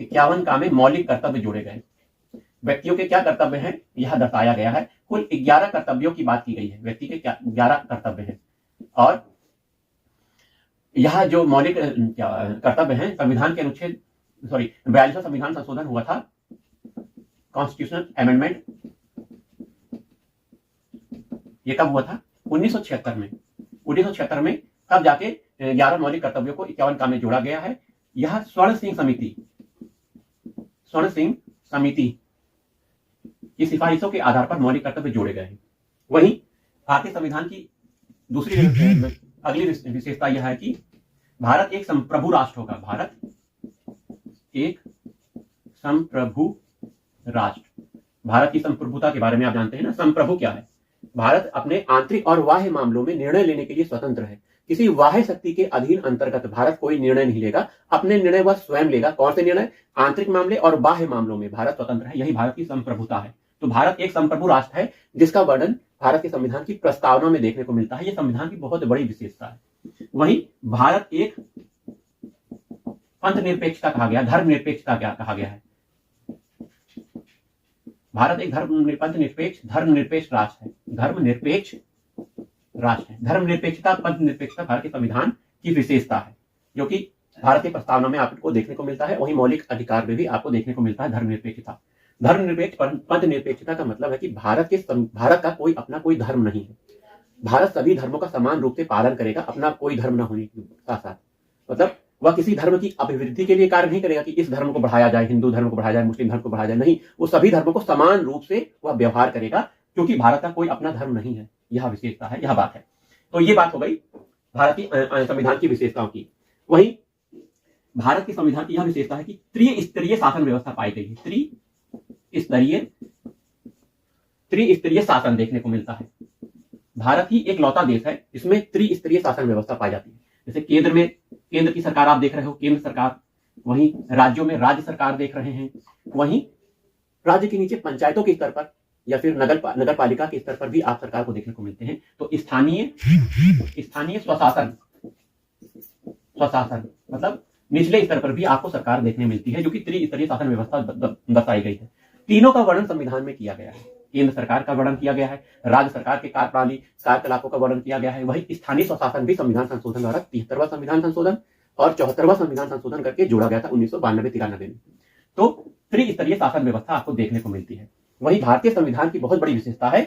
51 काम में मौलिक कर्तव्य जोड़े गए। व्यक्तियों के क्या कर्तव्य हैं यह दर्शाया गया है। कुल 11 कर्तव्यों की बात की गई है। व्यक्ति के क्या 11 कर्तव्य हैं और यह जो मौलिक कर्तव्य हैं संविधान के अनुच्छेद 42वां संविधान संशोधन हुआ था, कॉन्स्टिट्यूशनल अमेंडमेंट। ये कब हुआ था? 1976 में। 1976 में तब जाके 11 मौलिक कर्तव्यों को 51 काम में जोड़ा गया है। यह स्वर्ण सिंह समिति की सिफारिशों के आधार पर मौलिक कर्तव्य जोड़े गए हैं। वहीं भारतीय संविधान की दूसरी अगली विशेषता यह है कि भारत एक संप्रभु राष्ट्र होगा। भारत एक संप्रभु राष्ट्र। भारत की संप्रभुता के बारे में आप जानते हैं ना। संप्रभु क्या है? भारत अपने आंतरिक और बाह्य मामलों में निर्णय लेने के लिए स्वतंत्र है। किसी बाह्य शक्ति के अधीन अंतर्गत भारत कोई निर्णय नहीं लेगा। अपने निर्णय वह स्वयं लेगा। कौन से निर्णय? आंतरिक मामले और बाह्य मामलों में भारत स्वतंत्र है। यही भारत की संप्रभुता है। तो भारत एक संप्रभु राष्ट्र है जिसका वर्णन भारत के संविधान की प्रस्तावना में देखने को मिलता है। यह संविधान की बहुत बड़ी विशेषता है। वहीं भारत एक पंथ निरपेक्षता कहा गया, धर्म निरपेक्षता क्या कहा गया है? भारत एक पंथ निरपेक्ष धर्म निरपेक्ष राष्ट्र है। धर्मनिरपेक्ष राष्ट्र है। धर्मनिरपेक्षता पंथ निरपेक्षता भारत के संविधान की विशेषता है, जो कि भारत की प्रस्तावना में आपको देखने को मिलता है। वही मौलिक अधिकार में भी आपको देखने को मिलता है धर्मनिरपेक्षता। धर्मनिरपेक्ष पंथ निरपेक्षता का मतलब है कि भारत का कोई अपना कोई धर्म नहीं है। भारत सभी धर्मों का समान रूप से पालन करेगा, अपना कोई धर्म न होने के साथ साथ। मतलब वह किसी धर्म की अभिवृद्धि के लिए कार्य नहीं करेगा कि इस धर्म को बढ़ाया जाए, हिंदू धर्म को बढ़ाया जाए, मुस्लिम धर्म को बढ़ाया जाए। नहीं, वो सभी धर्मों को समान रूप से वह व्यवहार करेगा, क्योंकि भारत का कोई अपना धर्म नहीं है। यह विशेषता है, यह बात है। तो ये बात हो गई भारतीय संविधान की विशेषताओं की। वहीं भारत के संविधान की यह विशेषता है कि त्रिस्तरीय शासन व्यवस्था पाई गई है। त्रिस्तरीय शासन देखने को मिलता है। भारत ही एक लौता देश है जिसमें त्रिस्तरीय शासन व्यवस्था पाई जाती है। जैसे केंद्र की सरकार आप देख रहे हो, केंद्र सरकार। वहीं राज्यों में राज्य सरकार देख रहे हैं। वहीं राज्य के नीचे पंचायतों के स्तर पर या फिर नगर पालिका के स्तर पर भी आप सरकार को देखने को मिलते हैं। तो स्थानीय स्वशासन मतलब निचले स्तर पर भी आपको सरकार देखने मिलती है, जो कि त्रिस्तरीय शासन व्यवस्था दर्शाई गई है। तीनों का वर्णन संविधान में किया गया है। केंद्र सरकार का वर्णन किया गया है, राज्य सरकार के कार्यप्रणाली कार्यकलापों का वर्णन किया गया है। वही स्थानीय स्वशासन भी संविधान संशोधन द्वारा 73वां संविधान संशोधन और 74वां संविधान संशोधन करके जोड़ा गया था 1992-93 में। तो त्रिस्तरीय शासन व्यवस्था आपको देखने को मिलती है। वही भारतीय संविधान की बहुत बड़ी विशेषता है